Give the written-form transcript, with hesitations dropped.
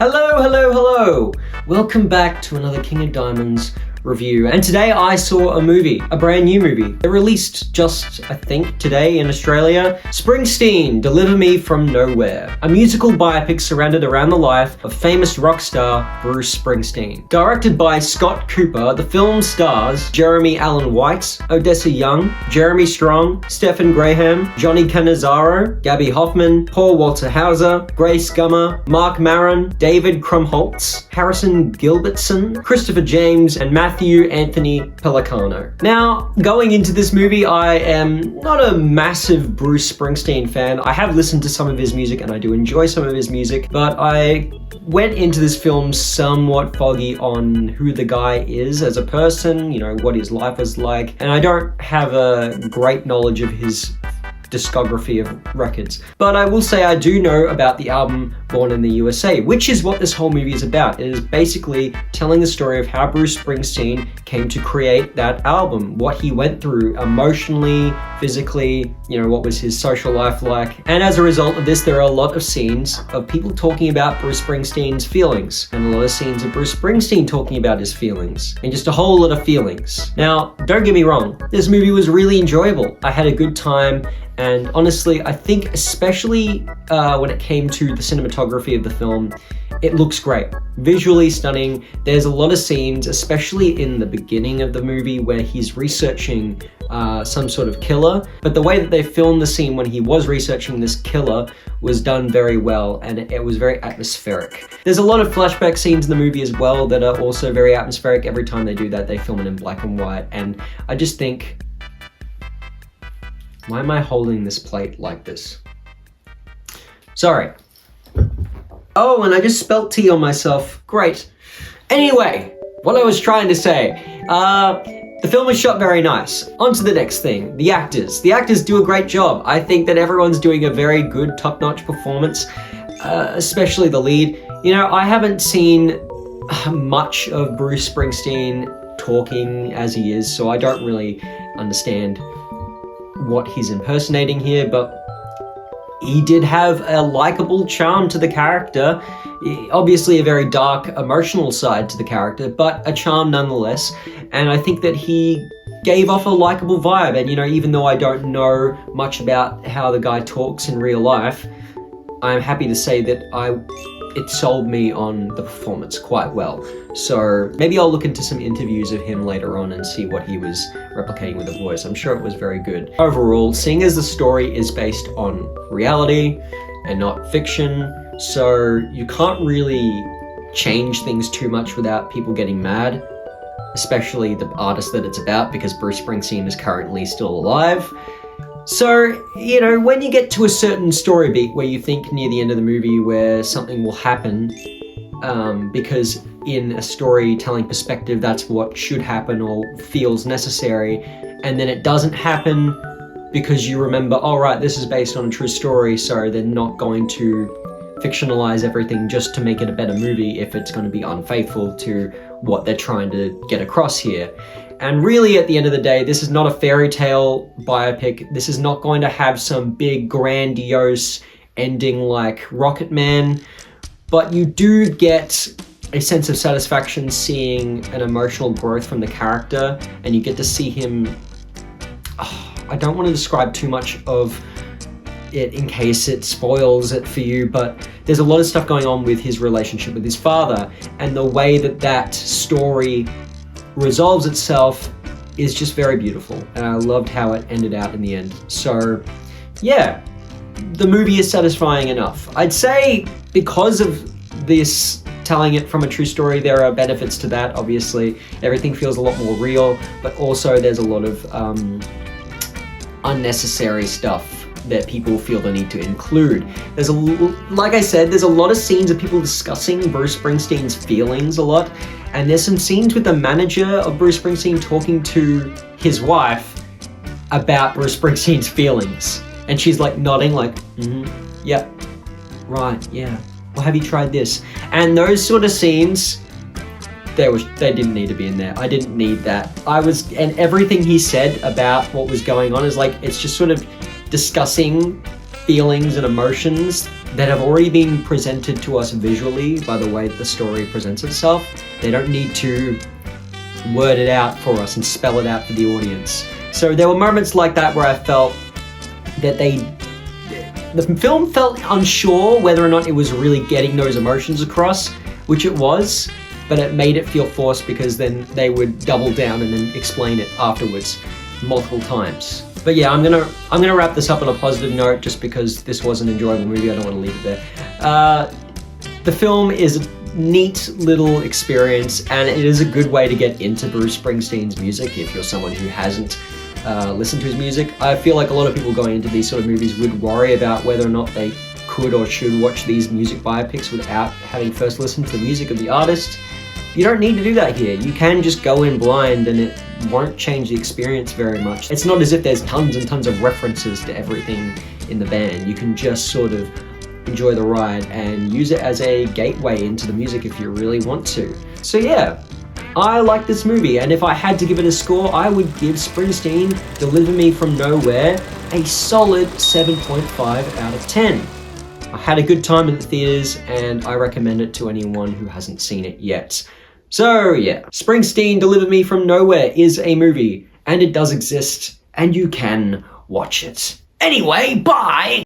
Hello, hello, hello! Welcome back to another King of Diamonds review. And today I saw a movie, a brand new movie. It released just, I think, today in Australia. Springsteen, Deliver Me From Nowhere. A musical biopic surrounded around the life of famous rock star Bruce Springsteen. Directed by Scott Cooper, the film stars Jeremy Allen White, Odessa Young, Jeremy Strong, Stephen Graham, Johnny Cannizzaro, Gabby Hoffman, Paul Walter Hauser, Grace Gummer, Mark Maron, David Krumholtz, Harrison Gilbertson, Christopher James, and Matthew Anthony Pellicano. Now, going into this movie, I am not a massive Bruce Springsteen fan. I have listened to some of his music and I do enjoy some of his music, but I went into this film somewhat foggy on who the guy is as a person, what his life was like, and I don't have a great knowledge of his discography of records. But I will say I do know about the album Born in the USA, which is what this whole movie is about. It is basically telling the story of how Bruce Springsteen came to create that album, what he went through emotionally, physically, what was his social life like. And as a result of this, there are a lot of scenes of people talking about Bruce Springsteen's feelings, and a lot of scenes of Bruce Springsteen talking about his feelings, and just a whole lot of feelings. Now, don't get me wrong, this movie was really enjoyable. I had a good time. And honestly, I think especially when it came to the cinematography of the film, it looks great. Visually stunning. There's a lot of scenes, especially in the beginning of the movie, where he's researching some sort of killer. But the way that they filmed the scene when he was researching this killer was done very well, and it was very atmospheric. There's a lot of flashback scenes in the movie as well that are also very atmospheric. Every time they do that, they film it in black and white. And I just think, why am I holding this plate like this? Sorry. Oh, and I just spelt tea on myself. Great. Anyway, what I was trying to say. The film was shot very nice. On to the next thing. The actors. The actors do a great job. I think that everyone's doing a very good, top-notch performance, especially the lead. I haven't seen much of Bruce Springsteen talking as he is, so I don't really understand what he's impersonating here, but he did have a likable charm to the character. Obviously a very dark, emotional side to the character, but a charm nonetheless. And I think that he gave off a likable vibe. And even though I don't know much about how the guy talks in real life, I'm happy to say that it sold me on the performance quite well. So maybe I'll look into some interviews of him later on and see what he was replicating with the voice. I'm sure it was very good. Overall, seeing as the story is based on reality and not fiction, so you can't really change things too much without people getting mad, especially the artist that it's about, because Bruce Springsteen is currently still alive. So, when you get to a certain story beat where you think near the end of the movie where something will happen, because in a storytelling perspective, that's what should happen or feels necessary, and then it doesn't happen because you remember, oh right, this is based on a true story, so they're not going to fictionalize everything just to make it a better movie if it's going to be unfaithful to what they're trying to get across here. And really, at the end of the day, this is not a fairy tale biopic. This is not going to have some big, grandiose ending like Rocket Man, but you do get a sense of satisfaction seeing an emotional growth from the character, and you get to see him... I don't want to describe too much of it in case it spoils it for you, but there's a lot of stuff going on with his relationship with his father, and the way that story resolves itself is just very beautiful, and I loved how it ended out in the end. So yeah, the movie is satisfying enough. I'd say because of this telling it from a true story, there are benefits to that. Obviously everything feels a lot more real, but also there's a lot of unnecessary stuff that people feel the need to include. Like I said, there's a lot of scenes of people discussing Bruce Springsteen's feelings a lot, and there's some scenes with the manager of Bruce Springsteen talking to his wife about Bruce Springsteen's feelings, and she's like nodding like, yep, right, yeah, well, have you tried this? And those sort of scenes, they didn't need to be in there. I didn't need that. And everything he said about what was going on is like, it's just sort of discussing feelings and emotions that have already been presented to us visually by the way the story presents itself. They don't need to word it out for us and spell it out for the audience. So there were moments like that where I felt that the film felt unsure whether or not it was really getting those emotions across, which it was, but it made it feel forced because then they would double down and then explain it afterwards multiple times. But yeah, I'm gonna wrap this up on a positive note just because this was an enjoyable movie. I don't want to leave it there. The film is a neat little experience, and it is a good way to get into Bruce Springsteen's music if you're someone who hasn't listened to his music. I feel like a lot of people going into these sort of movies would worry about whether or not they could or should watch these music biopics without having first listened to the music of the artist. You don't need to do that here. You can just go in blind and it won't change the experience very much. It's not as if there's tons and tons of references to everything in the band. You can just sort of enjoy the ride and use it as a gateway into the music if you really want to. So yeah, I like this movie, and if I had to give it a score, I would give Springsteen Deliver Me From Nowhere a solid 7.5 out of 10. I had a good time in the theaters, and I recommend it to anyone who hasn't seen it yet. So yeah, Springsteen Deliver Me From Nowhere is a movie, and it does exist, and you can watch it. Anyway, bye!